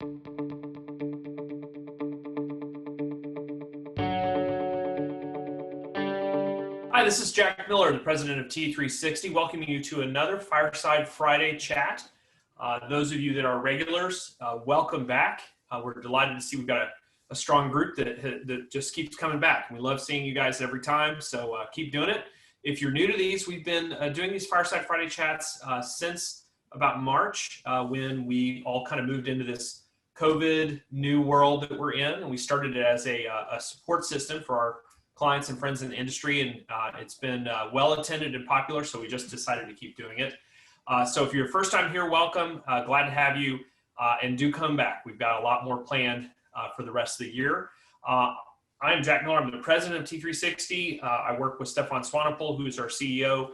Hi, this is Jack Miller, the president of T360, welcoming you to another Fireside Friday chat. Those of you that are regulars, welcome back. We're delighted to see we've got a strong group that just keeps coming back. We love seeing you guys every time, so keep doing it. If you're new to these, we've been doing these Fireside Friday chats since about March, when we all kind of moved into this COVID new world that we're in, and we started it as a support system for our clients and friends in the industry, and it's been well attended and popular, so we just decided to keep doing it. So if you're first time here, welcome. Glad to have you, and do come back. We've got a lot more planned for the rest of the year. I'm Jack Miller. I'm the president of T360. I work with Stefan Swanepoel, who's our CEO,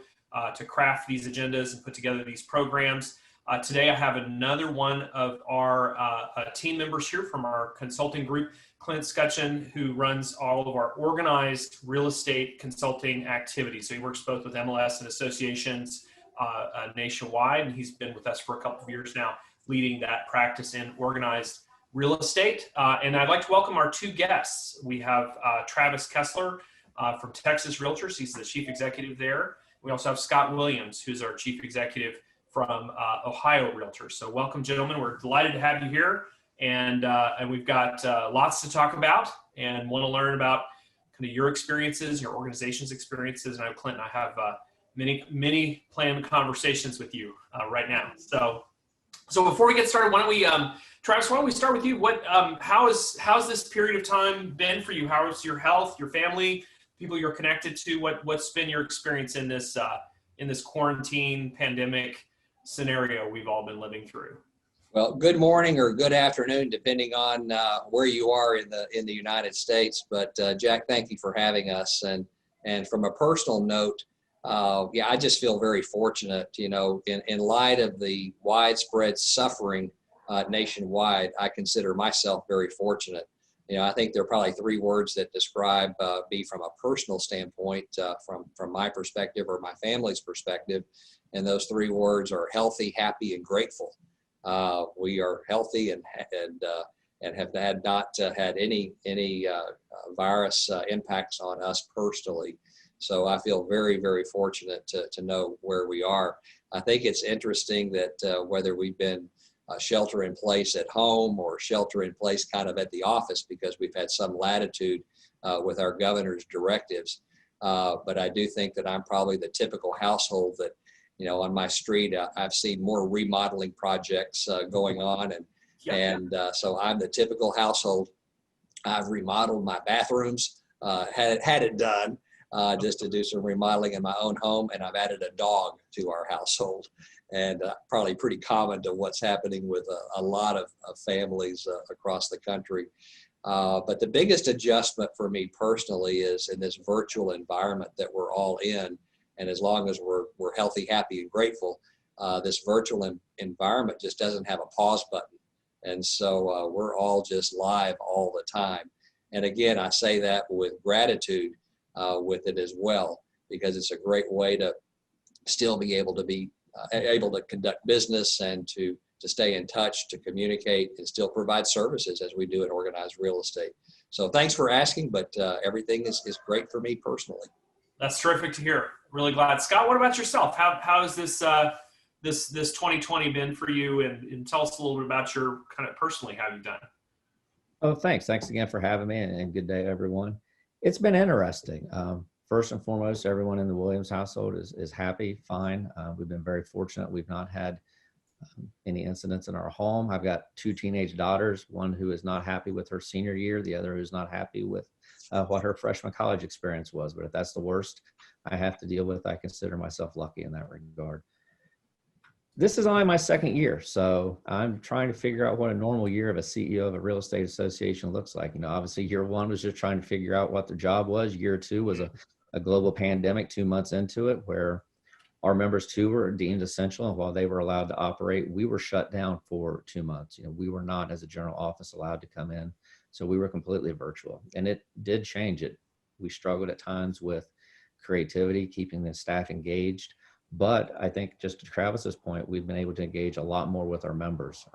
to craft these agendas and put together these programs. Today I have another one of our team members here from our consulting group, Clint Skutchan, who runs all of our organized real estate consulting activities. So he works both with MLS and associations nationwide, and he's been with us for a couple of years now, leading that practice in organized real estate. And I'd like to welcome our two guests. We have Travis Kessler from Texas REALTORS. He's the chief executive there. We also have Scott Williams, who's our chief executive from Ohio Realtors. So welcome, gentlemen. We're delighted to have you here. And we've got lots to talk about and want to learn about kind of your experiences, your organization's experiences. And I know Clint and I have many planned conversations with you right now. So before we get started, why don't we, Travis, why don't we start with you? How's this period of time been for you? How's your health, your family, people you're connected to? What's been your experience in this quarantine pandemic scenario we've all been living through? Well, good morning or good afternoon, depending on where you are in the United States. But Jack, thank you for having us. And from a personal note, yeah, I just feel very fortunate. You know, in light of the widespread suffering nationwide, I consider myself very fortunate. You know, I think there are probably three words that describe me from a personal standpoint, from my perspective or my family's perspective, and those three words are healthy, happy, and grateful. We are healthy and have not had any virus impacts on us personally. So I feel very, very fortunate to know where we are. I think it's interesting that whether we've been shelter in place at home or shelter in place kind of at the office, because we've had some latitude with our governor's directives. But I do think that I'm probably the typical household that, you know, on my street, I've seen more remodeling projects going on. And so I'm the typical household. I've remodeled my bathrooms, had it done just to do some remodeling in my own home. And I've added a dog to our household. And probably pretty common to what's happening with a lot of families across the country. But the biggest adjustment for me personally is in this virtual environment that we're all in. And as long as we're healthy, happy, and grateful, this virtual environment just doesn't have a pause button. And so we're all just live all the time. And again, I say that with gratitude with it as well, because it's a great way to still be able to conduct business and to stay in touch, to communicate, and still provide services as we do in organized real estate. So thanks for asking, but everything is great for me personally. That's terrific to hear. Really glad. Scott, what about yourself? How has this 2020 been for you? And tell us a little bit about your kind of personally how you've done. Oh, thanks. Thanks again for having me, and good day, everyone. It's been interesting. First and foremost, everyone in the Williams household is happy, fine. We've been very fortunate. We've not had any incidents in our home. I've got two teenage daughters, one who is not happy with her senior year, the other who's not happy with what her freshman college experience was. But if that's the worst I have to deal with, I consider myself lucky in that regard. This is only my second year, so I'm trying to figure out what a normal year of a CEO of a real estate association looks like. You know, obviously year one was just trying to figure out what the job was. Year two was a global pandemic 2 months into it, where our members too were deemed essential, and while they were allowed to operate, we were shut down for 2 months. You know, we were not, as a general office, allowed to come in, so we were completely virtual, and it did change it. We struggled at times with creativity, keeping the staff engaged, but I think just to Travis's point, we've been able to engage a lot more with our members.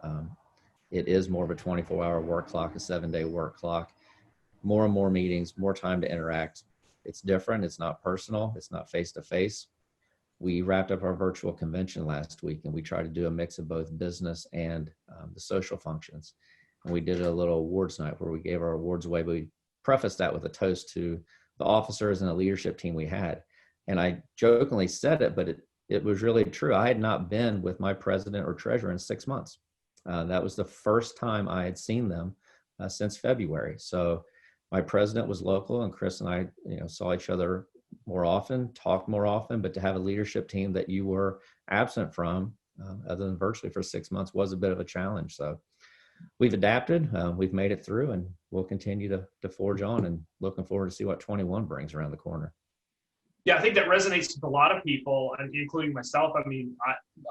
It is more of a 24-hour work clock, a 7-day work clock, more and more meetings, more time to interact. It's different. It's not personal. It's not face-to-face. We wrapped up our virtual convention last week, and we tried to do a mix of both business and the social functions. And we did a little awards night where we gave our awards away, but we prefaced that with a toast to the officers and the leadership team we had. And I jokingly said it, but it was really true. I had not been with my president or treasurer in 6 months. That was the first time I had seen them since February. So my president was local, and Chris and I, saw each other more often, talked more often, but to have a leadership team that you were absent from, other than virtually for 6 months, was a bit of a challenge. So we've adapted, we've made it through, and we'll continue to forge on, and looking forward to see what 21 brings around the corner. Yeah, I think that resonates with a lot of people, including myself. I mean,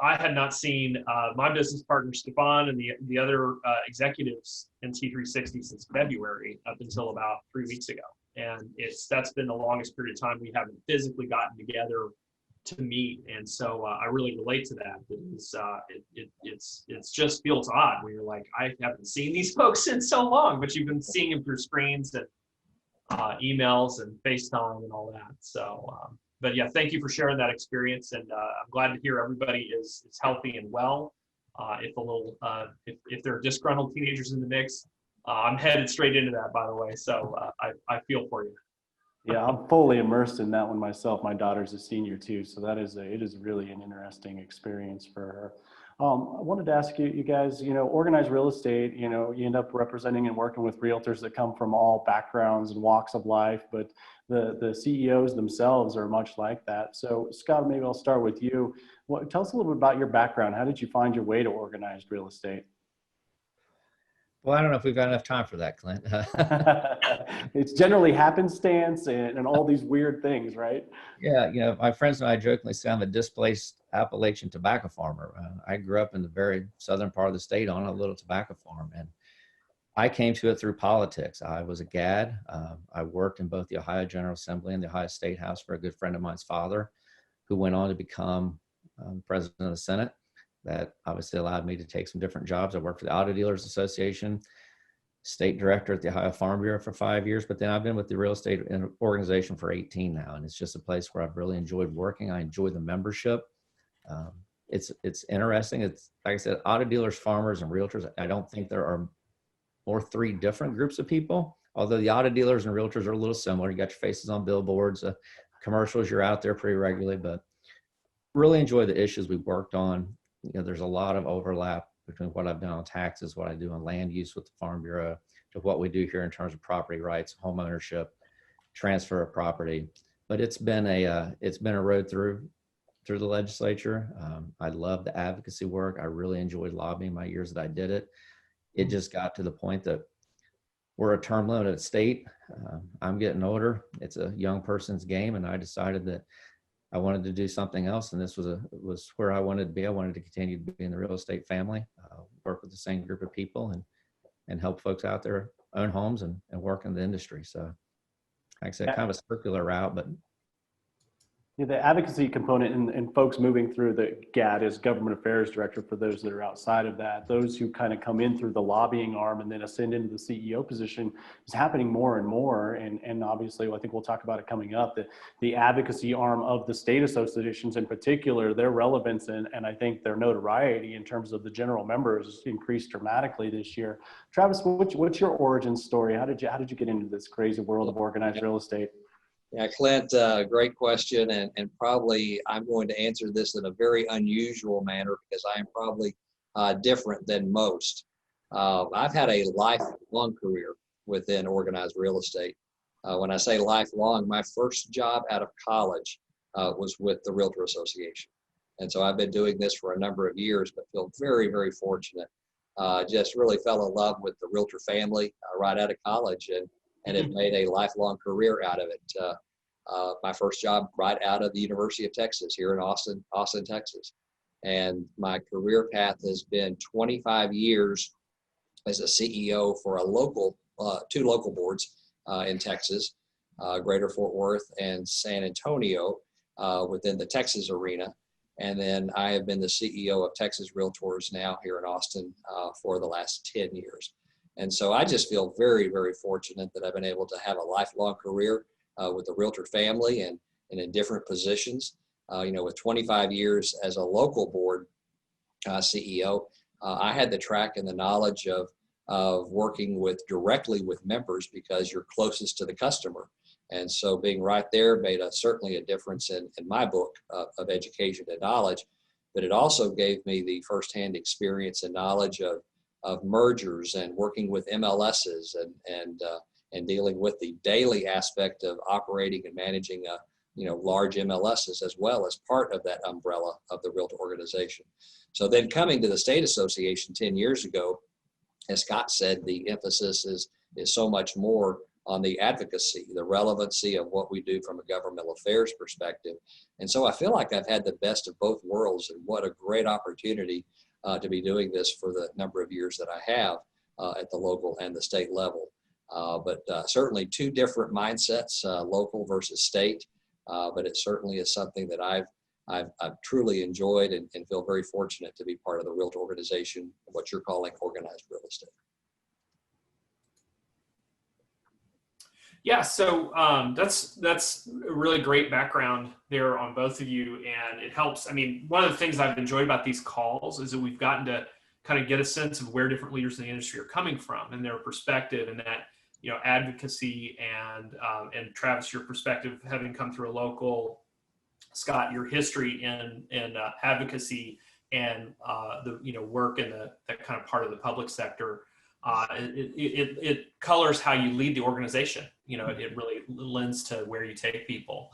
I had not seen my business partner, Stefan, and the other executives in T360 since February, up until about 3 weeks ago. And that's been the longest period of time we haven't physically gotten together to meet. And so I really relate to that. It's just feels odd when you're like, I haven't seen these folks in so long, but you've been seeing them through screens and emails and FaceTime and all that. So, but yeah, thank you for sharing that experience. And I'm glad to hear everybody is healthy and well. If there are disgruntled teenagers in the mix, I'm headed straight into that, by the way. So I feel for you. Yeah, I'm fully immersed in that one myself. My daughter's a senior too, so it is really an interesting experience for her. I wanted to ask you guys, organized real estate, you end up representing and working with realtors that come from all backgrounds and walks of life, but the CEOs themselves are much like that. So Scott, maybe I'll start with you. Tell us a little bit about your background. How did you find your way to organized real estate? Well, I don't know if we've got enough time for that, Clint. It's generally happenstance and all these weird things, right? Yeah, my friends and I jokingly say I'm a displaced Appalachian tobacco farmer. I grew up in the very southern part of the state on a little tobacco farm, and I came to it through politics. I was a GAD. I worked in both the Ohio General Assembly and the Ohio State House for a good friend of mine's father, who went on to become president of the Senate. That obviously allowed me to take some different jobs. I worked for the Auto Dealers Association, state director at the Ohio Farm Bureau for 5 years, but then I've been with the real estate organization for 18 now, and it's just a place where I've really enjoyed working. I enjoy the membership. It's interesting. It's like I said, auto dealers, farmers, and realtors. I don't think there are more three different groups of people, although the auto dealers and realtors are a little similar. You got your faces on billboards, commercials, you're out there pretty regularly, but really enjoy the issues we've worked on. There's a lot of overlap between what I've done on taxes, what I do on land use with the Farm Bureau, to what we do here in terms of property rights, home ownership, transfer of property. But it's been a road through the legislature. I love the advocacy work. I really enjoyed lobbying my years that I did it. It just got to the point that we're a term limited state. I'm getting older. It's a young person's game, and I decided that I wanted to do something else, and this was where I wanted to be. I wanted to continue to be in the real estate family, work with the same group of people, and help folks out there own homes and work in the industry. So, like I said, kind of a circular route, but yeah, the advocacy component and folks moving through the GAD is government affairs director for those that are outside of that. Those who kind of come in through the lobbying arm and then ascend into the CEO position is happening more and more. And obviously, I think we'll talk about it coming up, the advocacy arm of the state associations in particular, their relevance and I think their notoriety in terms of the general members increased dramatically this year. Travis, what's your origin story? How did you get into this crazy world of organized real estate? Yeah, Clint, great question. And probably I'm going to answer this in a very unusual manner because I am probably different than most. I've had a lifelong career within organized real estate. When I say lifelong, my first job out of college was with the Realtor Association. And so I've been doing this for a number of years, but feel very, very fortunate. Just really fell in love with the Realtor family right out of college and have made a lifelong career out of it. My first job right out of the University of Texas here in Austin, Texas. And my career path has been 25 years as a CEO for two local boards in Texas, Greater Fort Worth and San Antonio within the Texas arena. And then I have been the CEO of Texas Realtors now here in Austin for the last 10 years. And so I just feel very, very fortunate that I've been able to have a lifelong career with the Realtor family and in different positions. With 25 years as a local board CEO, I had the track and the knowledge of working directly with members because you're closest to the customer. And so being right there made certainly a difference in my book of education and knowledge, but it also gave me the firsthand experience and knowledge of mergers and working with MLSs and dealing with the daily aspect of operating and managing large MLSs as well as part of that umbrella of the Realtor organization. So then coming to the state association 10 years ago, as Scott said, the emphasis is so much more on the advocacy, the relevancy of what we do from a governmental affairs perspective. And so I feel like I've had the best of both worlds, and what a great opportunity to be doing this for the number of years that I have at the local and the state level. But certainly two different mindsets, local versus state, but it certainly is something that I've truly enjoyed and feel very fortunate to be part of the Realtor organization, what you're calling organized real estate. Yeah, so that's a really great background there on both of you, and it helps. I mean, one of the things I've enjoyed about these calls is that we've gotten to kind of get a sense of where different leaders in the industry are coming from and their perspective, and that advocacy and Travis, your perspective having come through a local, Scott, your history in advocacy and the work in that kind of part of the public sector. It colors how you lead the organization. It really lends to where you take people,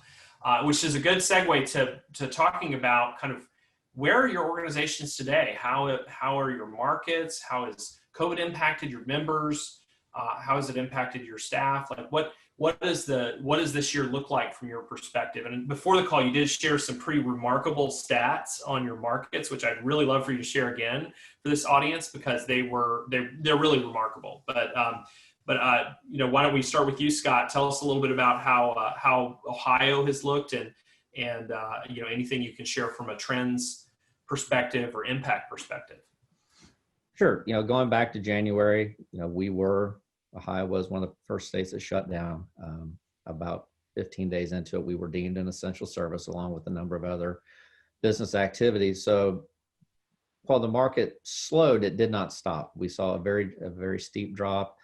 which is a good segue to talking about kind of where are your organizations today? How are your markets? How has COVID impacted your members? How has it impacted your staff? Like what does this year look like from your perspective? And before the call, you did share some pretty remarkable stats on your markets, which I'd really love for you to share again for this audience, because they're really remarkable. But why don't we start with you, Scott? Tell us a little bit about how Ohio has looked and anything you can share from a trends perspective or impact perspective. Sure. Going back to January, Ohio was one of the first states that shut down. About 15 days into it, we were deemed an essential service along with a number of other business activities. So while the market slowed, it did not stop. We saw a very steep drop.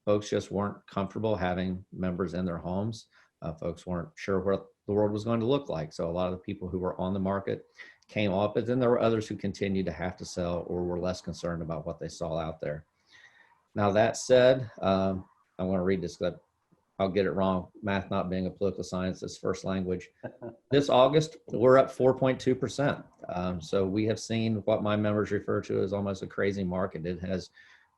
Folks just weren't comfortable having members in their homes. Folks weren't sure what the world was going to look like. So a lot of the people who were on the market came off, but then there were others who continued to have to sell or were less concerned about what they saw out there. Now that said, I'm going to read this because I'll get it wrong. Math not being a political science is first language. This August, we're up 4.2%. So we have seen what my members refer to as almost a crazy market. It has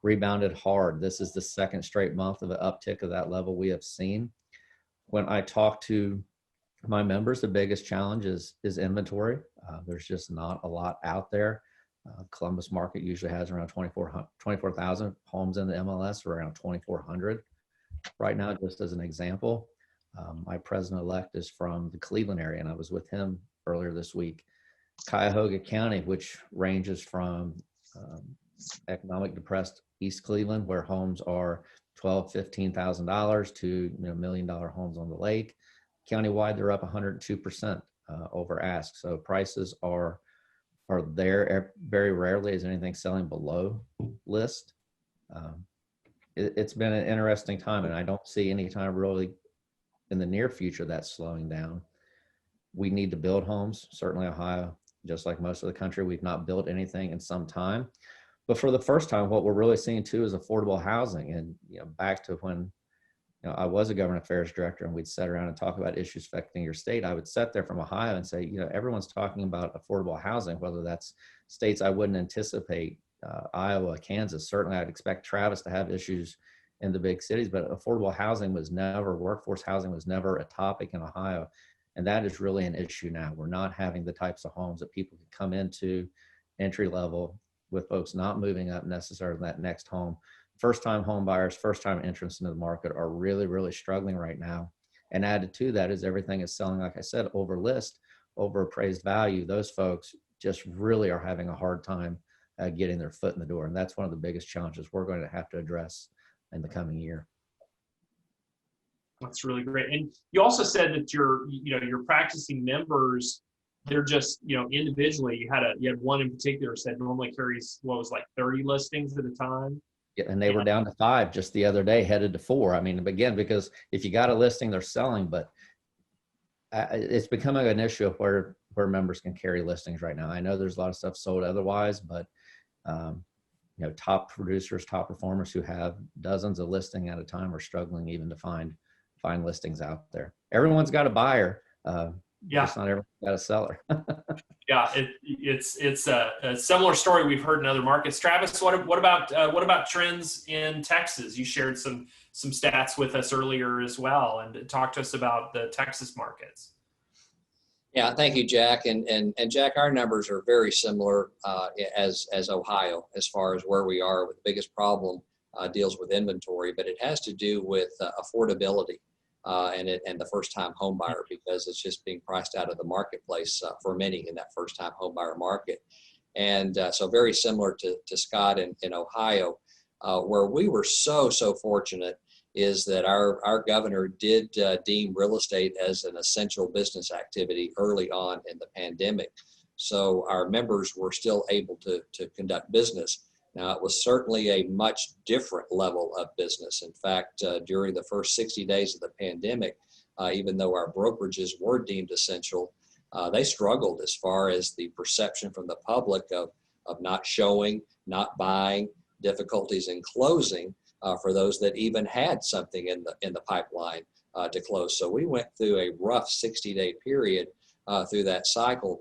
rebounded hard. This is the second straight month of an uptick of that level we have seen. When I talk to my members, the biggest challenge is inventory. There's just not a lot out there. Columbus market usually has around 24,000 homes in the MLS, or around 2,400 right now, just as an example. My president-elect is from the Cleveland area, and I was with him earlier this week. Cuyahoga County, which ranges from economic depressed East Cleveland, where homes are $12,000, $15,000 to $1 million homes on the lake. Countywide, they're up 102% over ask. So prices are there. Very rarely is anything selling below list. It's been an interesting time, and I don't see any time really in the near future that's slowing down. We need to build homes. Certainly Ohio, just like most of the country, we've not built anything in some time. But for the first time, what we're really seeing too is affordable housing. And back to when I was a government affairs director and we'd sit around and talk about issues affecting your state, I would sit there from Ohio and say, everyone's talking about affordable housing, whether that's states I wouldn't anticipate, Iowa, Kansas. Certainly I'd expect Travis to have issues in the big cities, but affordable housing workforce housing was never a topic in Ohio. And that is really an issue now. We're not having the types of homes that people can come into entry level, with folks not moving up necessarily in that next home. First-time home buyers, first-time entrants into the market are really, really struggling right now. And added to that is everything is selling, like I said, over list, overappraised value, those folks just really are having a hard time getting their foot in the door. And that's one of the biggest challenges we're going to have to address in the coming year. That's really great. And you also said that your practicing members, they're just, individually, you had one in particular said normally carries what was like 30 listings at a time. Yeah, and they were down to 5 just the other day, headed to 4. I mean, again, because if you got a listing, they're selling, but it's becoming an issue of where members can carry listings right now. I know there's a lot of stuff sold otherwise, but top producers, top performers who have dozens of listings at a time are struggling even to find listings out there. Everyone's got a buyer. Just not everyone's got a seller. Yeah, it's a similar story we've heard in other markets. Travis, what about trends in Texas? You shared some stats with us earlier as well, and talk to us about the Texas markets. Yeah, thank you, Jack. And Jack, our numbers are very similar as Ohio as far as where we are. With the biggest problem deals with inventory, but it has to do with affordability and the first-time home buyer, because it's just being priced out of the marketplace for many in that first-time home buyer market. And so very similar to Scott in Ohio, where we were so fortunate is that our governor did deem real estate as an essential business activity early on in the pandemic. So our members were still able to conduct business. Now, it was certainly a much different level of business. In fact, during the first 60 days of the pandemic, even though our brokerages were deemed essential, they struggled as far as the perception from the public of not showing, not buying, difficulties in closing for those that even had something in the pipeline to close. So we went through a rough 60-day period through that cycle.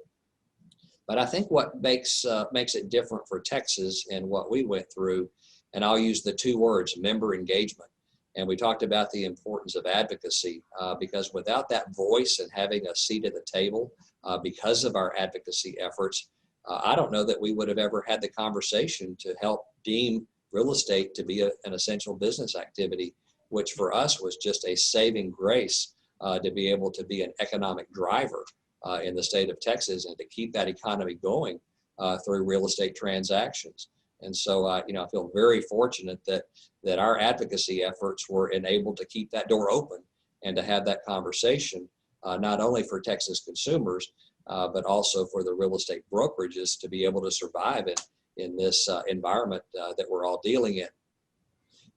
But I think what makes it different for Texas and what we went through, and I'll use the 2 words, member engagement. And we talked about the importance of advocacy because without that voice and having a seat at the table because of our advocacy efforts, I don't know that we would have ever had the conversation to help deem real estate to be an essential business activity, which for us was just a saving grace to be able to be an economic driver in the state of Texas and to keep that economy going through real estate transactions. And so, I feel very fortunate that our advocacy efforts were enabled to keep that door open and to have that conversation, not only for Texas consumers, but also for the real estate brokerages to be able to survive in this environment that we're all dealing in.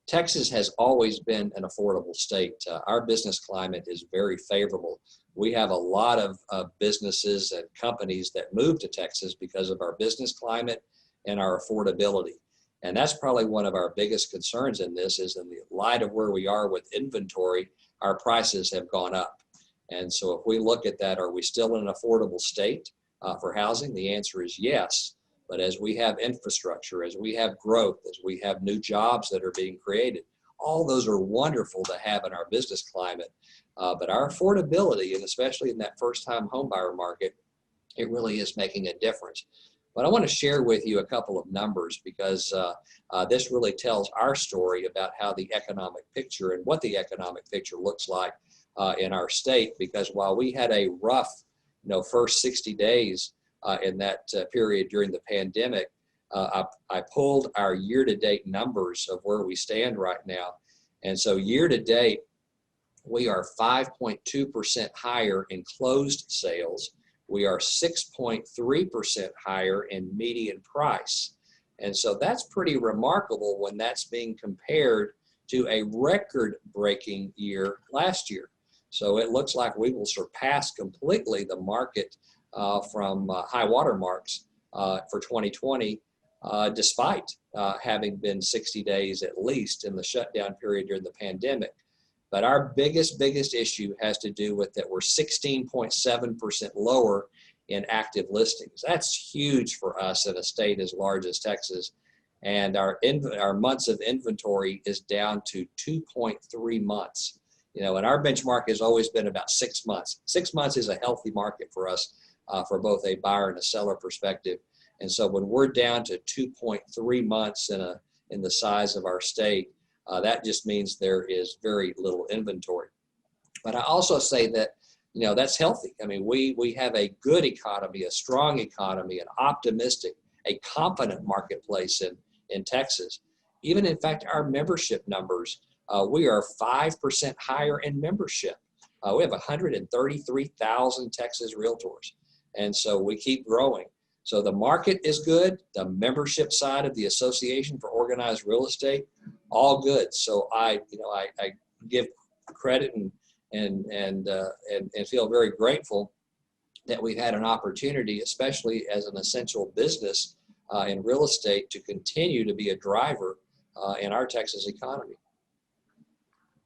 Texas has always been an affordable state. Our business climate is very favorable. We have a lot of businesses and companies that move to Texas because of our business climate and our affordability. And that's probably one of our biggest concerns in this is in the light of where we are with inventory, our prices have gone up. And so if we look at that, are we still in an affordable state for housing? The answer is yes. But as we have infrastructure, as we have growth, as we have new jobs that are being created, all those are wonderful to have in our business climate. But our affordability, and especially in that first-time homebuyer market, it really is making a difference. But I want to share with you a couple of numbers because this really tells our story about how the economic picture and what the economic picture looks like in our state. Because while we had a rough, first 60 days in that period during the pandemic, I pulled our year-to-date numbers of where we stand right now. And so year-to-date, we are 5.2% higher in closed sales. We are 6.3% higher in median price. And so that's pretty remarkable when that's being compared to a record-breaking year last year. So it looks like we will surpass completely the market from high water marks for 2020, despite having been 60 days at least in the shutdown period during the pandemic. But our biggest issue has to do with that we're 16.7% lower in active listings. That's huge for us in a state as large as Texas. And our months of inventory is down to 2.3 months. And our benchmark has always been about 6 months. 6 months is a healthy market for us for both a buyer and a seller perspective. And so when we're down to 2.3 months in the size of our state, that just means there is very little inventory. But I also say that, that's healthy. I mean, we have a good economy, a strong economy, an optimistic, a confident marketplace in Texas. Even in fact, our membership numbers, we are 5% higher in membership. We have 133,000 Texas Realtors. And so we keep growing. So the market is good. The membership side of the Association for Organized Real Estate, all good. So I give credit and feel very grateful that we've had an opportunity, especially as an essential business in real estate, to continue to be a driver in our Texas economy.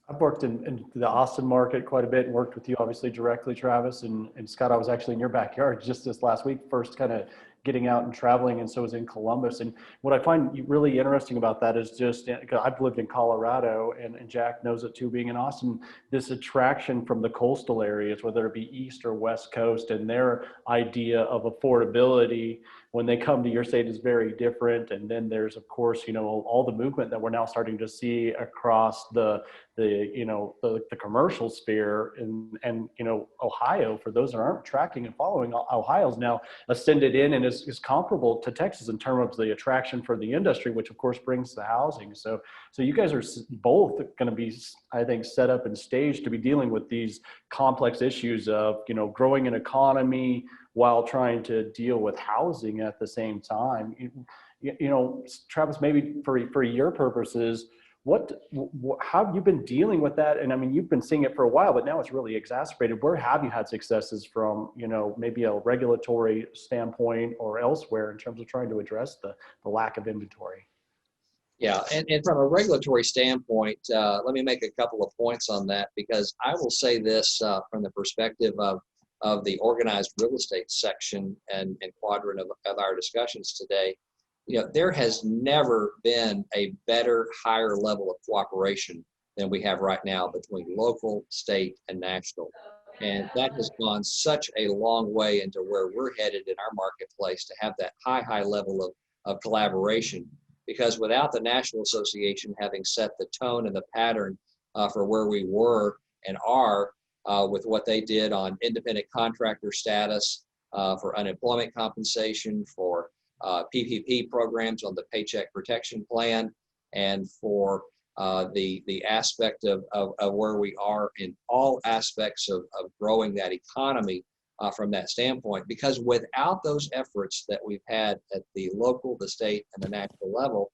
I've worked in the Austin market quite a bit and worked with you obviously directly, Travis, and Scott, I was actually in your backyard just this last week, first kind of getting out and traveling, and so was in Columbus. And what I find really interesting about that is just, I've lived in Colorado, and Jack knows it too, being in Austin, this attraction from the coastal areas, whether it be East or West Coast, and their idea of affordability when they come to your state is very different. And then there's, of course, all the movement that we're now starting to see across the commercial sphere, and Ohio, for those that aren't tracking and following, Ohio's now ascended in and is comparable to Texas in terms of the attraction for the industry, which of course brings the housing. So you guys are both going to be, I think, set up and staged to be dealing with these complex issues of, growing an economy while trying to deal with housing at the same time. Travis, maybe for your purposes, how have you been dealing with that? And I mean, you've been seeing it for a while, but now it's really exacerbated. Where have you had successes from, maybe a regulatory standpoint or elsewhere in terms of trying to address the lack of inventory? Yeah, and from a regulatory standpoint, let me make a couple of points on that, because I will say this from the perspective of the organized real estate section and quadrant of our discussions today. There has never been a better, higher level of cooperation than we have right now between local, state, and national. And that has gone such a long way into where we're headed in our marketplace, to have that high level of collaboration. Because without the National Association having set the tone and the pattern for where we were and are with what they did on independent contractor status, for unemployment compensation, for PPP programs on the Paycheck Protection Plan, and for the aspect of where we are in all aspects of growing that economy from that standpoint. Because without those efforts that we've had at the local, the state, and the national level,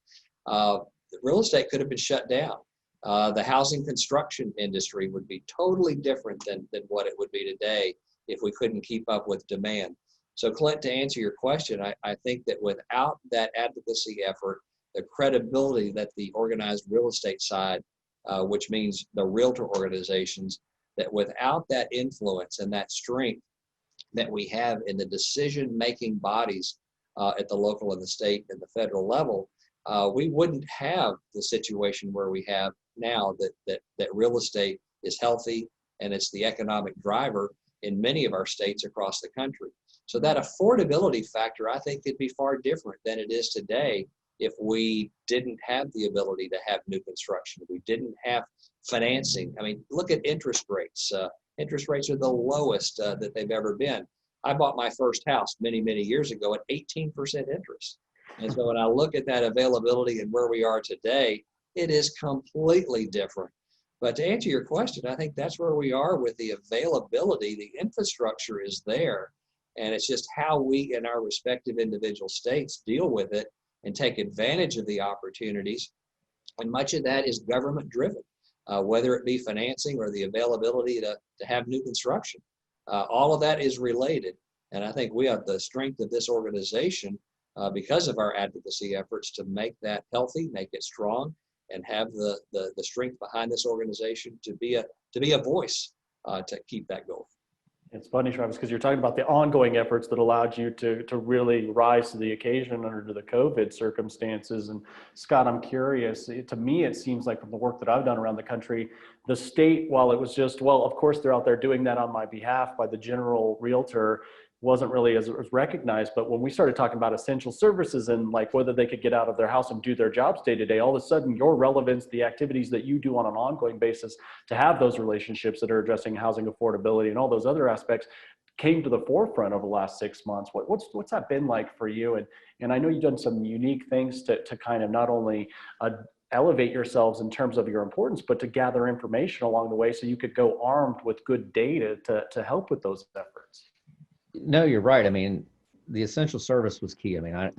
real estate could have been shut down. The housing construction industry would be totally different than what it would be today if we couldn't keep up with demand. So Clint, to answer your question, I think that without that advocacy effort, the credibility that the organized real estate side, which means the realtor organizations, that without that influence and that strength that we have in the decision-making bodies at the local and the state and the federal level, we wouldn't have the situation where we have now, that real estate is healthy and it's the economic driver in many of our states across the country. So that affordability factor, I think, could be far different than it is today if we didn't have the ability to have new construction. We didn't have financing. I mean, look at interest rates. Interest rates are the lowest that they've ever been. I bought my first house many years ago at 18% interest. And so when I look at that availability and where we are today, it is completely different. But to answer your question, I think that's where we are with the availability. The infrastructure is there, and it's just how we in our respective individual states deal with it and take advantage of the opportunities. And much of that is government driven, whether it be financing or the availability to have new construction. All of that is related. And I think we have the strength of this organization because of our advocacy efforts to make that healthy, make it strong, and have the strength behind this organization to be a voice to keep that going. It's funny, Travis, because you're talking about the ongoing efforts that allowed you to really rise to the occasion under the COVID circumstances. And Scott, I'm curious, to me, it seems like from the work that I've done around the country, the state, while it was just, well, of course, they're out there doing that on my behalf by the general realtor, wasn't really as recognized. But when we started talking about essential services and like whether they could get out of their house and do their jobs day to day, all of a sudden your relevance, the activities that you do on an ongoing basis to have those relationships that are addressing housing affordability and all those other aspects came to the forefront over the last 6 months. What's that been like for you? And I know you've done some unique things to kind of not only elevate yourselves in terms of your importance, but to gather information along the way so you could go armed with good data to help with those efforts. No, you're right. I mean, the essential service was key. I mean,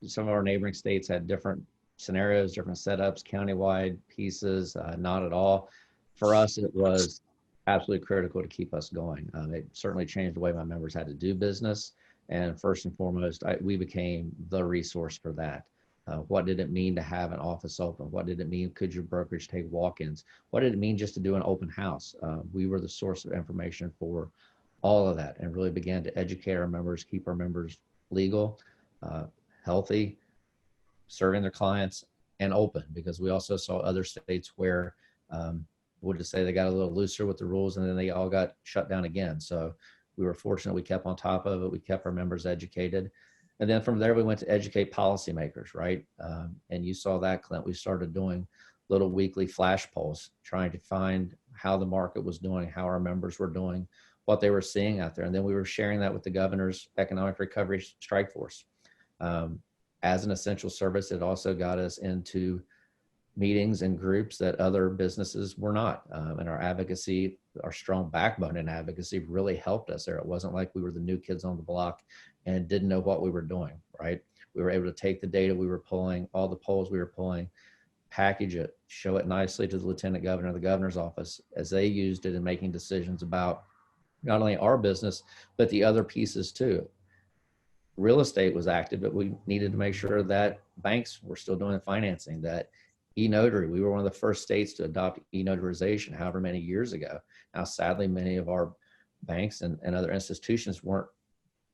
some of our neighboring states had different scenarios, different setups, countywide pieces, not at all. For us, it was absolutely critical to keep us going. It certainly changed the way my members had to do business. And first and foremost, we became the resource for that. What did it mean to have an office open? What did it mean? Could your brokerage take walk-ins? What did it mean just to do an open house? We were the source of information for all of that and really began to educate our members, keep our members legal, healthy, serving their clients, and open, because we also saw other states where we'll just say they got a little looser with the rules and then they all got shut down again. So we were fortunate. We kept on top of it. We kept our members educated. And then from there, we went to educate policymakers, right? And you saw that, Clint. We started doing little weekly flash polls, trying to find how the market was doing, how our members were doing, what they were seeing out there. And then we were sharing that with the governor's economic recovery strike force. As an essential service, it also got us into meetings and groups that other businesses were not. And our advocacy, our strong backbone in advocacy really helped us there. It wasn't like we were the new kids on the block and didn't know what we were doing, right? We were able to take the data we were pulling, all the polls we were pulling, package it, show it nicely to the lieutenant governor, the governor's office, as they used it in making decisions about not only our business, but the other pieces too. Real estate was active, but we needed to make sure that banks were still doing financing, that e-notary, we were one of the first states to adopt e-notarization however many years ago. Now, sadly, many of our banks and other institutions weren't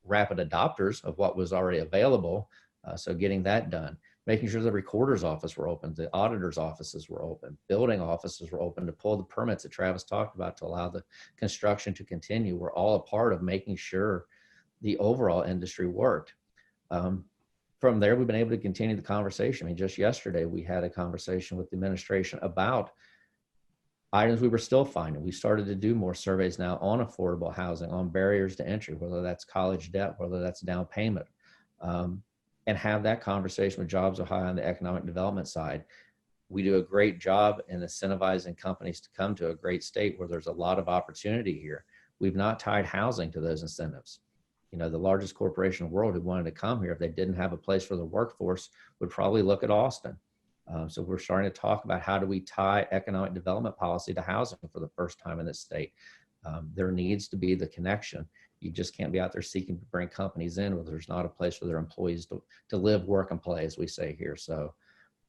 rapid adopters of what was already available. So getting that done, making sure the recorder's office were open, the auditor's offices were open, building offices were open to pull the permits that Travis talked about to allow the construction to continue. We're all a part of making sure the overall industry worked. From there, we've been able to continue the conversation. I mean, just yesterday, we had a conversation with the administration about items we were still finding. We started to do more surveys now on affordable housing, on barriers to entry, whether that's college debt, whether that's down payment, and have that conversation with Jobs Ohio on the economic development side. We do a great job in incentivizing companies to come to a great state where there's a lot of opportunity here. We've not tied housing to those incentives. You know, the largest corporation in the world who wanted to come here, if they didn't have a place for the workforce, would probably look at Austin. So we're starting to talk about how do we tie economic development policy to housing for the first time in this state. There needs to be the connection. You just can't be out there seeking to bring companies in where there's not a place for their employees to live, work, and play, as we say here. So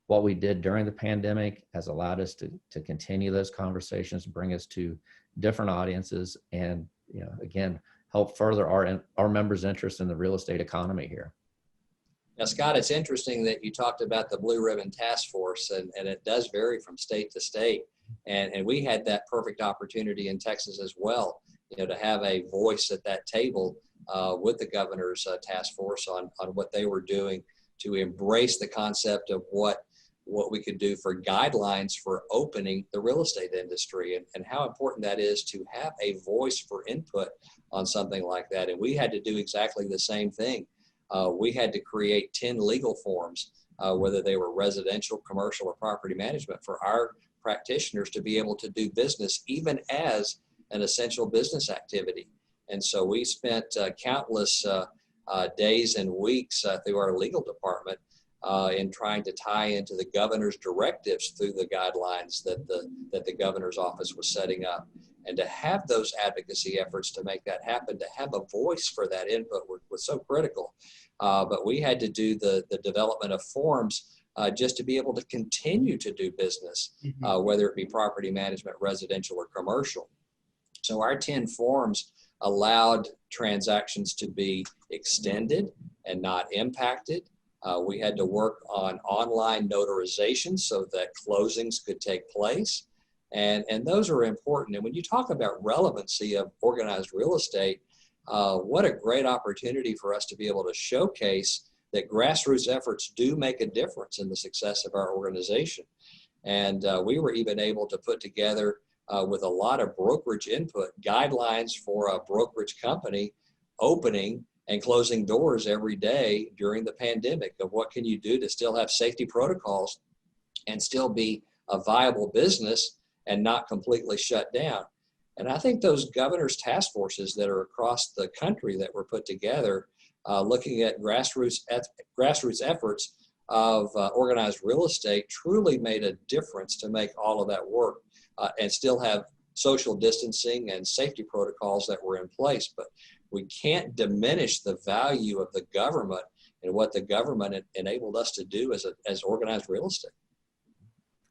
what we did during the pandemic has allowed us to continue those conversations, bring us to different audiences, and, you know, again, help further our members' interest in the real estate economy here. Now, Scott, it's interesting that you talked about the Blue Ribbon Task Force, and it does vary from state to state. And we had that perfect opportunity in Texas as well, you know, to have a voice at that table with the governor's task force on what they were doing to embrace the concept of what we could do for guidelines for opening the real estate industry, and how important that is to have a voice for input on something like that. And we had to do exactly the same thing. We had to create 10 legal forms, whether they were residential, commercial, or property management, for our practitioners to be able to do business even as an essential business activity. And so we spent countless days and weeks through our legal department in trying to tie into the governor's directives through the guidelines that the governor's office was setting up. And to have those advocacy efforts to make that happen, to have a voice for that input was so critical. But we had to do the development of forms just to be able to continue to do business, whether it be property management, residential, or commercial. So our 10 forms allowed transactions to be extended and not impacted. We had to work on online notarization so that closings could take place. And those are important. And when you talk about relevancy of organized real estate, what a great opportunity for us to be able to showcase that grassroots efforts do make a difference in the success of our organization. And we were even able to put together, with a lot of brokerage input, guidelines for a brokerage company opening and closing doors every day during the pandemic, of what can you do to still have safety protocols and still be a viable business and not completely shut down. And I think those governors' task forces that are across the country that were put together, looking at grassroots efforts of organized real estate, truly made a difference to make all of that work and still have social distancing and safety protocols that were in place. But we can't diminish the value of the government and what the government enabled us to do as organized real estate.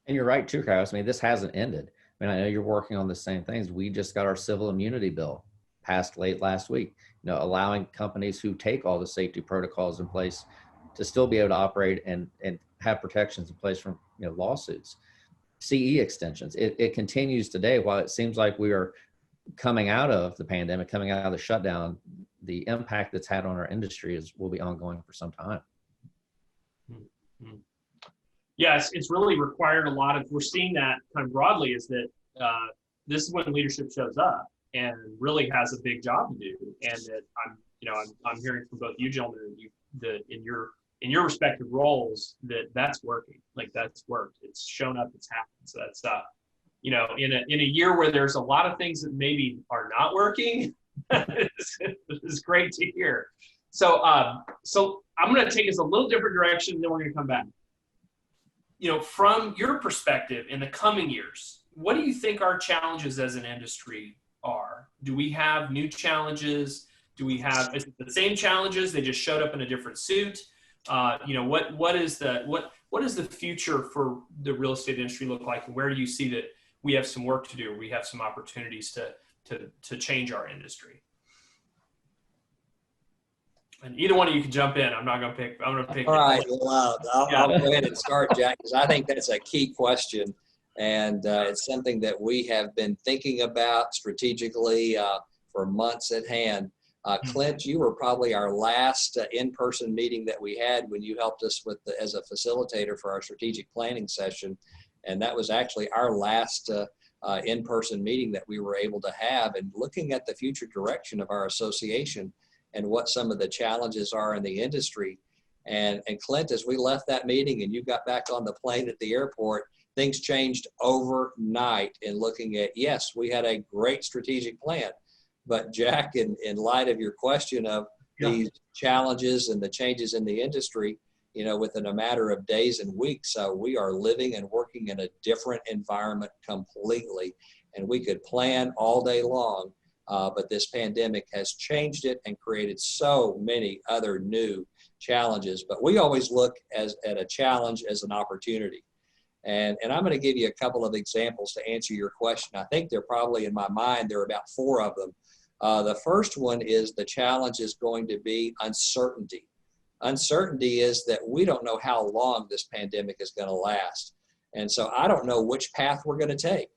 And you're right too, Travis. I mean, this hasn't ended. I mean, I know you're working on the same things. We just got our civil immunity bill passed late last week, allowing companies who take all the safety protocols in place to still be able to operate and have protections in place from lawsuits. CE extensions. It continues today. While it seems like we are coming out of the pandemic, coming out of the shutdown, the impact that's had on our industry will be ongoing for some time. Mm-hmm. Yes, it's really required a lot of, we're seeing that kind of broadly, is that this is when leadership shows up and really has a big job to do. And that I'm hearing from both you gentlemen that in your respective roles that's working. Like, that's worked. It's shown up. It's happened. So that's in a year where there's a lot of things that maybe are not working, it's great to hear. So I'm going to take us a little different direction, and then we're going to come back. From your perspective in the coming years, what do you think our challenges as an industry are? Do we have new challenges? Is it the same challenges? They just showed up in a different suit? What is the future for the real estate industry look like? And where do you see that we have some work to do? We have some opportunities to change our industry. And either one of you can jump in. I'm going to pick. All right. Well, I'll go ahead and start, Jack, because I think that's a key question. And it's something that we have been thinking about strategically for months at hand. Clint, you were probably our last in-person meeting that we had when you helped us as a facilitator for our strategic planning session. And that was actually our last in-person meeting that we were able to have, and looking at the future direction of our association and what some of the challenges are in the industry. And Clint, as we left that meeting and you got back on the plane at the airport, things changed overnight in looking at, yes, we had a great strategic plan. But Jack, in light of your question of these challenges and the changes in the industry, within a matter of days and weeks, we are living and working in a different environment completely. And we could plan all day long, but this pandemic has changed it and created so many other new challenges. But we always look at a challenge as an opportunity. And I'm going to give you a couple of examples to answer your question. I think they're probably, in my mind, there are about 4 of them. The first one is the challenge is going to be uncertainty. Uncertainty is that we don't know how long this pandemic is going to last. And so I don't know which path we're going to take.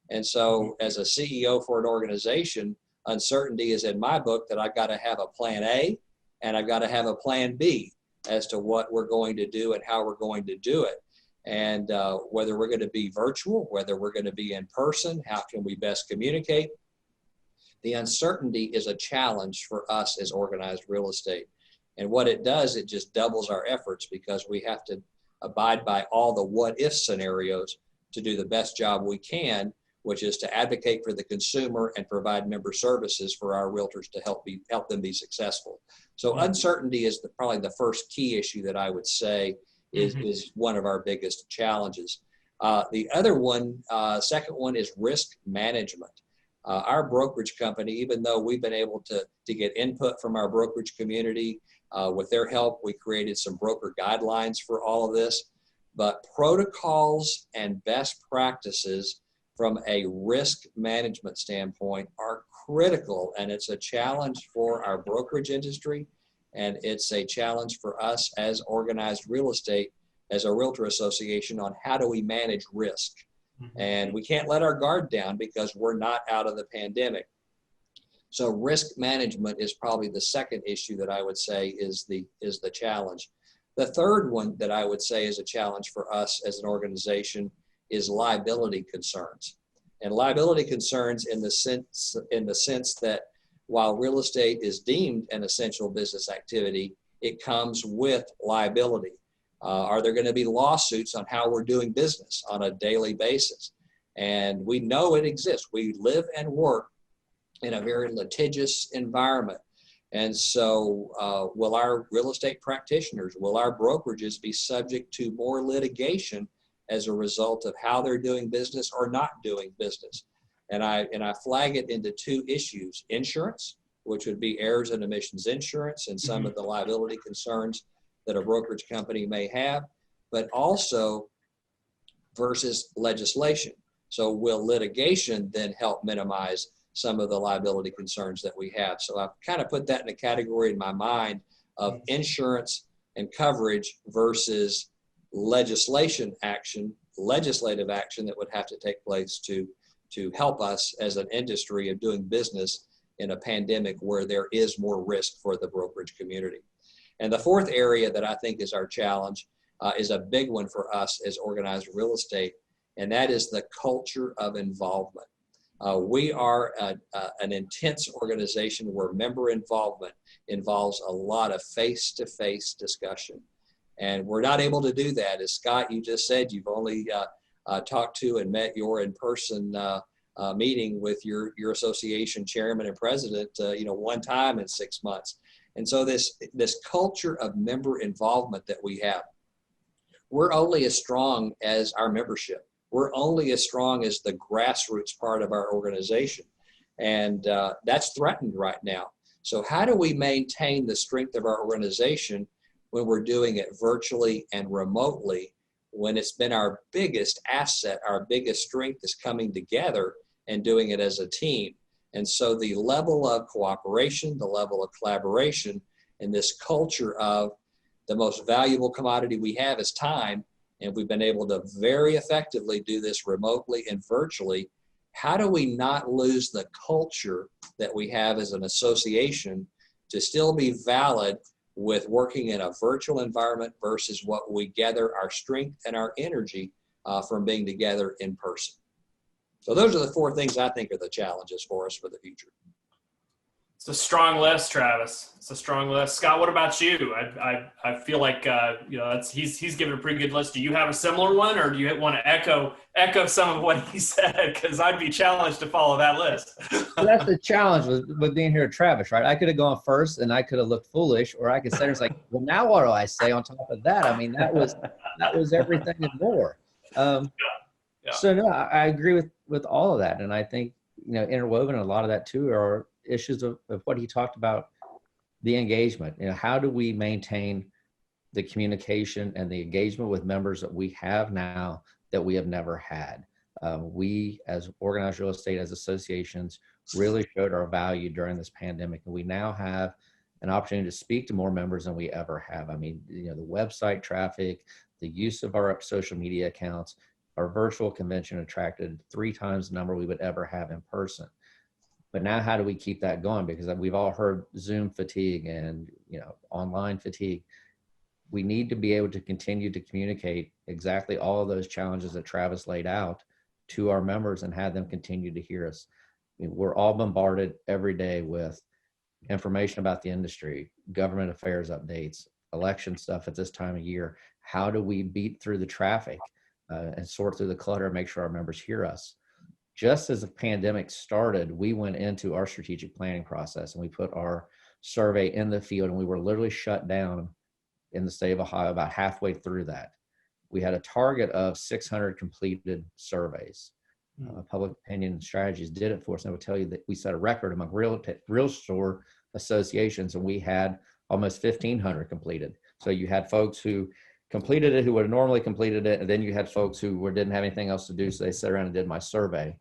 And so as a CEO for an organization, uncertainty is in my book that I've got to have a plan A and I've got to have a plan B as to what we're going to do and how we're going to do it. And whether we're going to be virtual, whether we're going to be in person, how can we best communicate? The uncertainty is a challenge for us as organized real estate. And what it does, it just doubles our efforts, because we have to abide by all the what-if scenarios to do the best job we can, which is to advocate for the consumer and provide member services for our realtors to help them be successful. So uncertainty is probably the first key issue that I would say is one of our biggest challenges. The other one, second one, is risk management. Our brokerage company, even though we've been able to get input from our brokerage community, with their help, we created some broker guidelines for all of this. But protocols and best practices from a risk management standpoint are critical, and it's a challenge for our brokerage industry, and it's a challenge for us as organized real estate, as a realtor association, on how do we manage risk. And we can't let our guard down because we're not out of the pandemic. So risk management is probably the second issue that I would say is the challenge. The third one that I would say is a challenge for us as an organization is liability concerns. And liability concerns in the sense that while real estate is deemed an essential business activity, it comes with liability. Are there going to be lawsuits on how we're doing business on a daily basis? And we know it exists. We live and work in a very litigious environment. And so will our real estate practitioners, will our brokerages be subject to more litigation as a result of how they're doing business or not doing business? And I flag it into two issues: insurance, which would be errors and omissions insurance and some of the liability concerns that a brokerage company may have, but also versus legislation. So will litigation then help minimize some of the liability concerns that we have? So I've kind of put that in a category in my mind of insurance and coverage versus legislative action that would have to take place to help us as an industry of doing business in a pandemic where there is more risk for the brokerage community. And the fourth area that I think is our challenge is a big one for us as organized real estate, and that is the culture of involvement. We are an intense organization where member involvement involves a lot of face-to-face discussion. And we're not able to do that. As Scott, you just said, you've only talked to and met your in-person meeting with your association chairman and president, one time in 6 months. And so this culture of member involvement that we have, we're only as strong as our membership. We're only as strong as the grassroots part of our organization. And that's threatened right now. So how do we maintain the strength of our organization when we're doing it virtually and remotely, when it's been our biggest asset, our biggest strength is coming together and doing it as a team? And so the level of cooperation, the level of collaboration, and this culture of the most valuable commodity we have is time, and we've been able to very effectively do this remotely and virtually. How do we not lose the culture that we have as an association to still be valid with working in a virtual environment versus what we gather our strength and our energy from being together in person? So those are the four things I think are the challenges for us for the future. It's a strong list, Travis. It's a strong list. Scott, what about you? I feel like he's given a pretty good list. Do you have a similar one, or do you want to echo some of what he said? Because I'd be challenged to follow that list. Well, that's the challenge with being here at Travis, right? I could have gone first and I could have looked foolish, or I could say, it's like, well, now what do I say on top of that? I mean, that was everything and more. So no, I agree with all of that. And I think, interwoven in a lot of that too are issues of what he talked about, the engagement. How do we maintain the communication and the engagement with members that we have now that we have never had? We, as organized real estate, as associations, really showed our value during this pandemic, and we now have an opportunity to speak to more members than we ever have. I mean, the website traffic, the use of our social media accounts, our virtual convention attracted 3 times the number we would ever have in person. But now how do we keep that going? Because we've all heard Zoom fatigue and, online fatigue. We need to be able to continue to communicate exactly all of those challenges that Travis laid out to our members and have them continue to hear us. I mean, we're all bombarded every day with information about the industry, government affairs updates, election stuff at this time of year. How do we beat through the traffic and sort through the clutter and make sure our members hear us? Just as the pandemic started, we went into our strategic planning process and we put our survey in the field, and we were literally shut down in the state of Ohio about halfway through that. We had a target of 600 completed surveys. Public Opinion Strategies did it for us. And I would tell you that we set a record among realtor associations, and we had almost 1,500 completed. So you had folks who completed it who would have normally completed it, and then you had folks who didn't have anything else to do, so they sat around and did my survey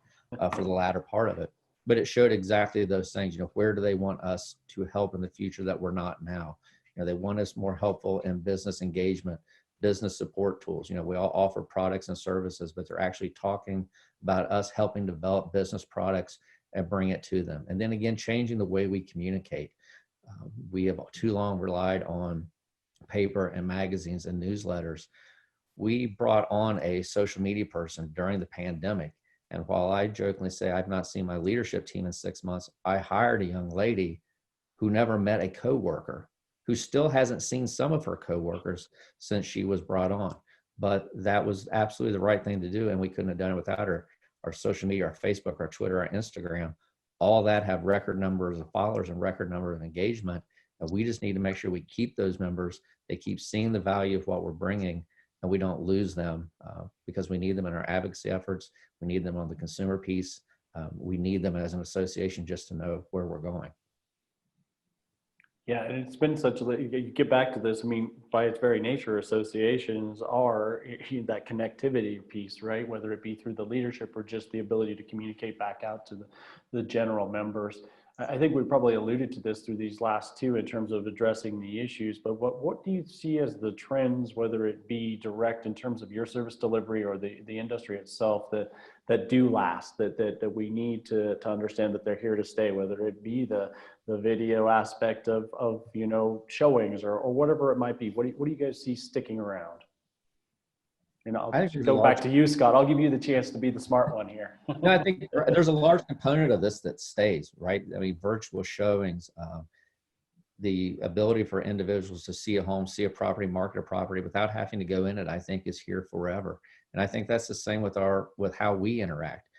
for the latter part of it. But it showed exactly those things. Where do they want us to help in the future that we're not now? They want us more helpful in business engagement, business support tools. We all offer products and services, but they're actually talking about us helping develop business products and bring it to them. And then again, changing the way we communicate. We have too long relied on paper and magazines and newsletters. We brought on a social media person during the pandemic. And while I jokingly say I've not seen my leadership team in 6 months, I hired a young lady who never met a coworker, who still hasn't seen some of her coworkers since she was brought on. But that was absolutely the right thing to do, and we couldn't have done it without her. Our social media, our Facebook, our Twitter, our Instagram, all that have record numbers of followers and record number of engagement. And we just need to make sure we keep those members. They keep seeing the value of what we're bringing, and we don't lose them because we need them in our advocacy efforts. We need them on the consumer piece. We need them as an association just to know where we're going. Yeah, and it's been such a, you get back to this, I mean, by its very nature, associations are that connectivity piece, right? Whether it be through the leadership or just the ability to communicate back out to the general members. I think we probably alluded to this through these last two in terms of addressing the issues, but what do you see as the trends, whether it be direct in terms of your service delivery or the industry itself, that do last, that we need to understand that they're here to stay, whether it be the video aspect of showings or whatever it might be. What do you guys see sticking around? And I'll go back to you, Scott. I'll give you the chance to be the smart one here. No, I think there's a large component of this that stays, right? I mean, virtual showings, the ability for individuals to see a home, see a property, market a property without having to go in it, I think is here forever. And I think that's the same with how we interact.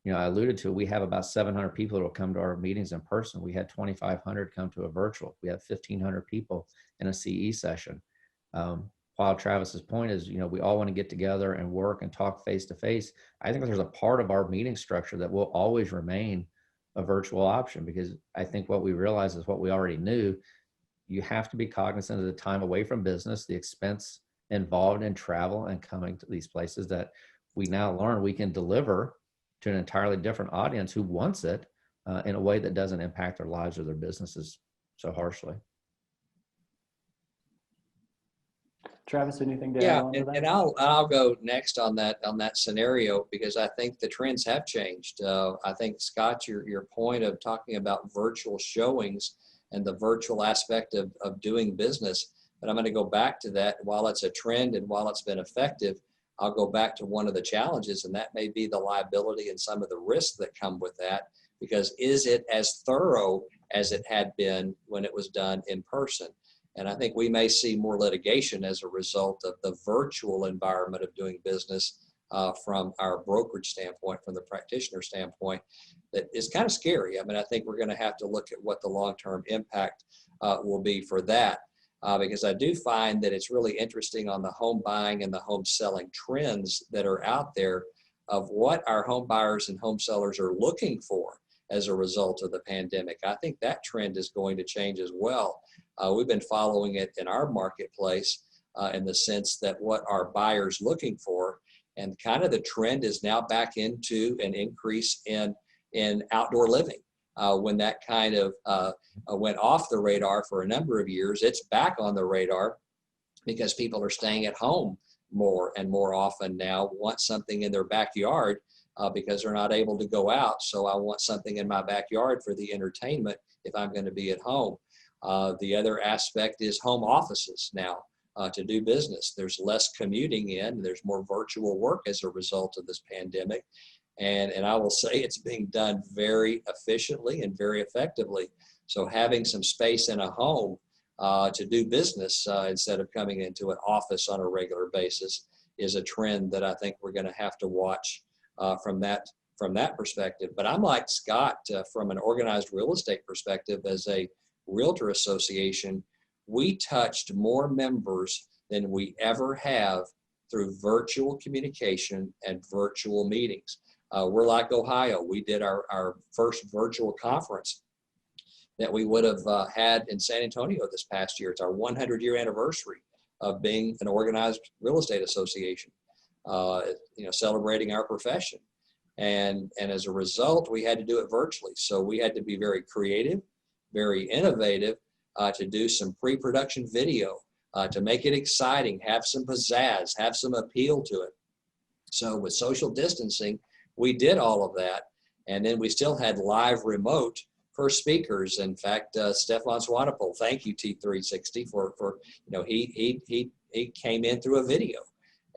I alluded to, we have about 700 people that will come to our meetings in person. We had 2,500 come to a virtual. We have 1,500 people in a CE session. While Travis's point is, we all want to get together and work and talk face to face. I think there's a part of our meeting structure that will always remain a virtual option, because I think what we realize is what we already knew. You have to be cognizant of the time away from business, the expense involved in travel and coming to these places that we now learn we can deliver to an entirely different audience who wants it in a way that doesn't impact their lives or their businesses so harshly. Travis, anything to add on to that? And I'll go next on that scenario, because I think the trends have changed. I think, Scott, your point of talking about virtual showings and the virtual aspect of doing business, but I'm going to go back to that. While it's a trend and while it's been effective, I'll go back to one of the challenges, and that may be the liability and some of the risks that come with that, because is it as thorough as it had been when it was done in person? And I think we may see more litigation as a result of the virtual environment of doing business from our brokerage standpoint, from the practitioner standpoint, that is kind of scary. I mean, I think we're going to have to look at what the long-term impact will be for that. Because I do find that it's really interesting on the home buying and the home selling trends that are out there of what our home buyers and home sellers are looking for as a result of the pandemic. I think that trend is going to change as well. We've been following it in our marketplace in the sense that what are buyers looking for, and kind of the trend is now back into an increase in outdoor living. When that kind of went off the radar for a number of years, it's back on the radar because people are staying at home more and more often now, want something in their backyard because they're not able to go out. So I want something in my backyard for the entertainment if I'm going to be at home. The other aspect is home offices now to do business. There's less commuting in, there's more virtual work as a result of this pandemic. And I will say it's being done very efficiently and very effectively. So having some space in a home to do business instead of coming into an office on a regular basis is a trend that I think we're going to have to watch from that perspective. But I'm like Scott, from an organized real estate perspective, as a realtor association, we touched more members than we ever have through virtual communication and virtual meetings. We're like Ohio. We did our first virtual conference that we would have had in San Antonio this past year. It's our 100-year anniversary of being an organized real estate association, celebrating our profession. And as a result, we had to do it virtually. So we had to be very creative, very innovative to do some pre-production video, to make it exciting, have some pizzazz, have some appeal to it. So with social distancing, we did all of that. And then we still had live remote for speakers. In fact, Stefan Swanepoel, thank you T360 for he came in through a video,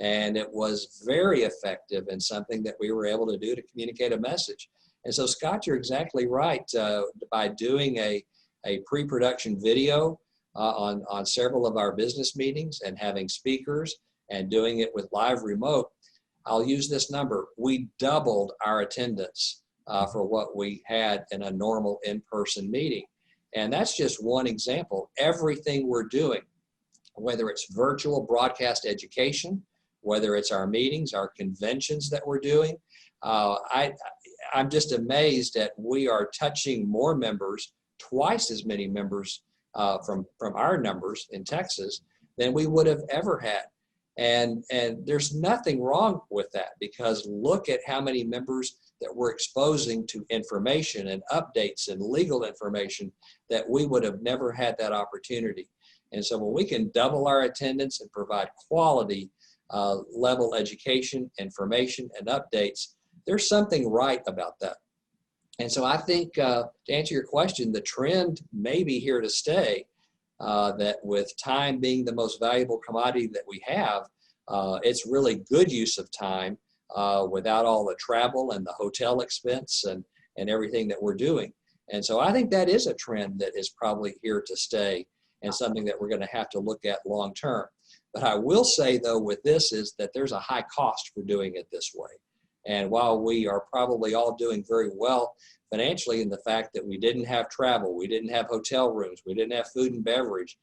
and it was very effective and something that we were able to do to communicate a message. And so, Scott, you're exactly right. By doing a pre-production video on several of our business meetings and having speakers and doing it with live remote, I'll use this number. We doubled our attendance for what we had in a normal in-person meeting. And that's just one example. Everything we're doing, whether it's virtual broadcast education, whether it's our meetings, our conventions that we're doing, I'm just amazed that we are touching more members, twice as many members from our numbers in Texas than we would have ever had. And there's nothing wrong with that, because look at how many members that we're exposing to information and updates and legal information that we would have never had that opportunity. And so when we can double our attendance and provide quality level education, information, and updates, there's something right about that. And so I think to answer your question, the trend may be here to stay, that with time being the most valuable commodity that we have, it's really good use of time without all the travel and the hotel expense and everything that we're doing. And so I think that is a trend that is probably here to stay and something that we're going to have to look at long term. But I will say, though, with this is that there's a high cost for doing it this way. And while we are probably all doing very well financially in the fact that we didn't have travel, we didn't have hotel rooms, we didn't have food and beverage,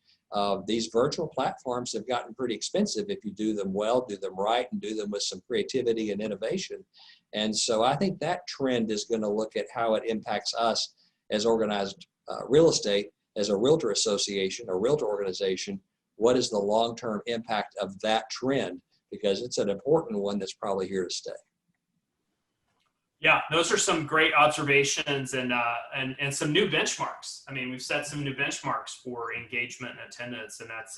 these virtual platforms have gotten pretty expensive if you do them well, do them right, and do them with some creativity and innovation. And so I think that trend is going to look at how it impacts us as organized real estate, as a realtor association, a realtor organization. What is the long-term impact of that trend? Because it's an important one that's probably here to stay. Yeah, those are some great observations and some new benchmarks. I mean, we've set some new benchmarks for engagement and attendance, and that's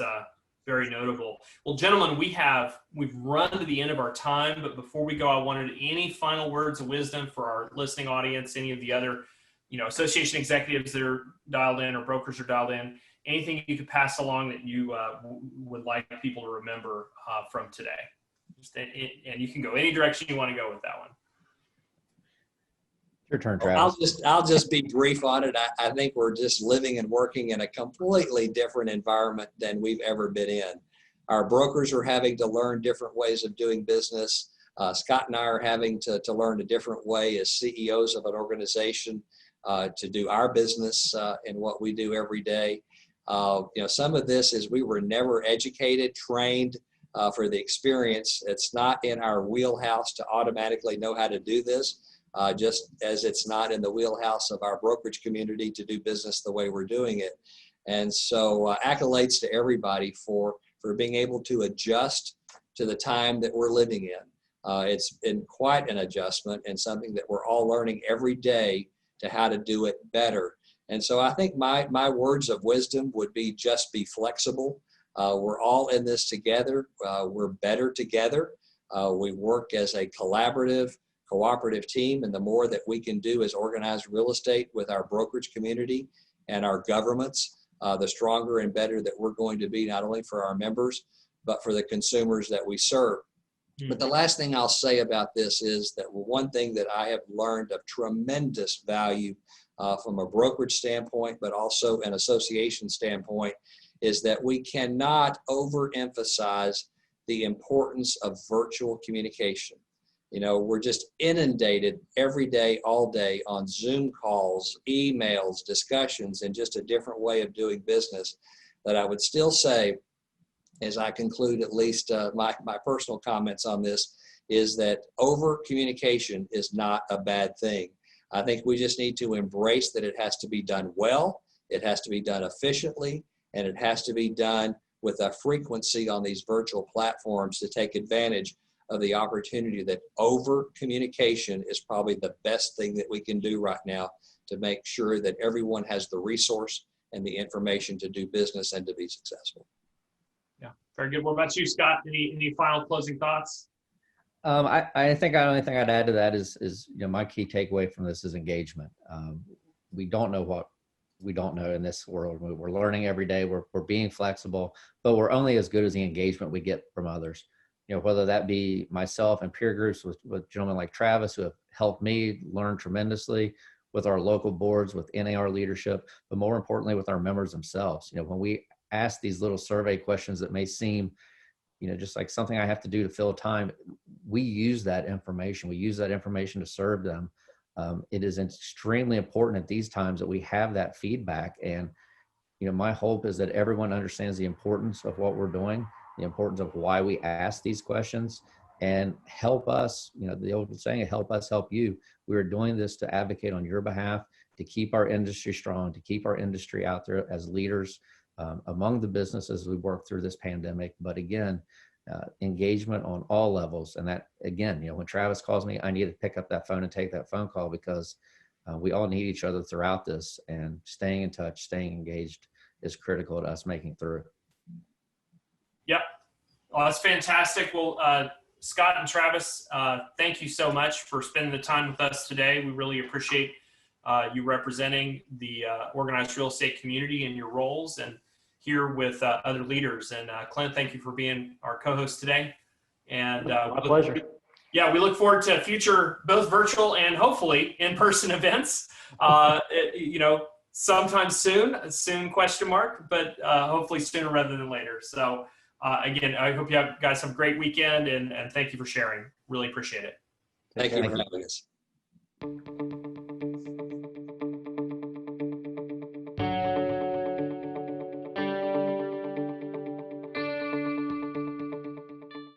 very notable. Well, gentlemen, we've run to the end of our time, but before we go, I wanted any final words of wisdom for our listening audience, any of the other, association executives that are dialed in or brokers are dialed in, anything you could pass along that you would like people to remember from today. And you can go any direction you want to go with that one. Your turn, Travis. I'll just be brief on it. I think we're just living and working in a completely different environment than we've ever been in. Our brokers are having to learn different ways of doing business. Scott and I are having to learn a different way as CEOs of an organization to do our business and what we do every day. Some of this is we were never educated, trained for the experience. It's not in our wheelhouse to automatically know how to do this. Just as it's not in the wheelhouse of our brokerage community to do business the way we're doing it. And so accolades to everybody for being able to adjust to the time that we're living in. It's been quite an adjustment and something that we're all learning every day to how to do it better. And so I think my words of wisdom would be just be flexible. We're all in this together. We're better together. We work as a collaborative, cooperative team, and the more that we can do as organized real estate with our brokerage community and our governments, the stronger and better that we're going to be, not only for our members, but for the consumers that we serve. But the last thing I'll say about this is that one thing that I have learned of tremendous value from a brokerage standpoint, but also an association standpoint, is that we cannot overemphasize the importance of virtual communication. We're just inundated every day, all day on Zoom calls, emails, discussions, and just a different way of doing business. But I would still say, as I conclude at least my personal comments on this, is that over communication is not a bad thing. I think we just need to embrace that it has to be done well, it has to be done efficiently, and it has to be done with a frequency on these virtual platforms to take advantage of the opportunity that over communication is probably the best thing that we can do right now to make sure that everyone has the resource and the information to do business and to be successful. Yeah, very good. What about you, Scott? Any final closing thoughts? I think the only thing I'd add to that is my key takeaway from this is engagement. We don't know what we don't know in this world. We're learning every day. We're being flexible, but we're only as good as the engagement we get from others. Whether that be myself and peer groups with gentlemen like Travis who have helped me learn tremendously, with our local boards, with NAR leadership, but more importantly with our members themselves. When we ask these little survey questions that may seem just like something I have to do to fill time, we use that information. We use that information to serve them. It is extremely important at these times that we have that feedback. And, my hope is that everyone understands the importance of what we're doing, the importance of why we ask these questions, and help us, the old saying, help us help you. We're doing this to advocate on your behalf, to keep our industry strong, to keep our industry out there as leaders among the businesses we work through this pandemic. But again, engagement on all levels. And that, again, when Travis calls me, I need to pick up that phone and take that phone call, because we all need each other throughout this, and staying in touch, staying engaged is critical to us making through. Yep. Well, that's fantastic. Well, Scott and Travis, thank you so much for spending the time with us today. We really appreciate you representing the organized real estate community in your roles and here with other leaders. And Clint, thank you for being our co-host today. And my pleasure. Yeah, we look forward to future, both virtual and hopefully in-person events, sometime soon question mark, but hopefully sooner rather than later. So again, I hope you guys have a great weekend, and thank you for sharing. Really appreciate it. Thank you for having us.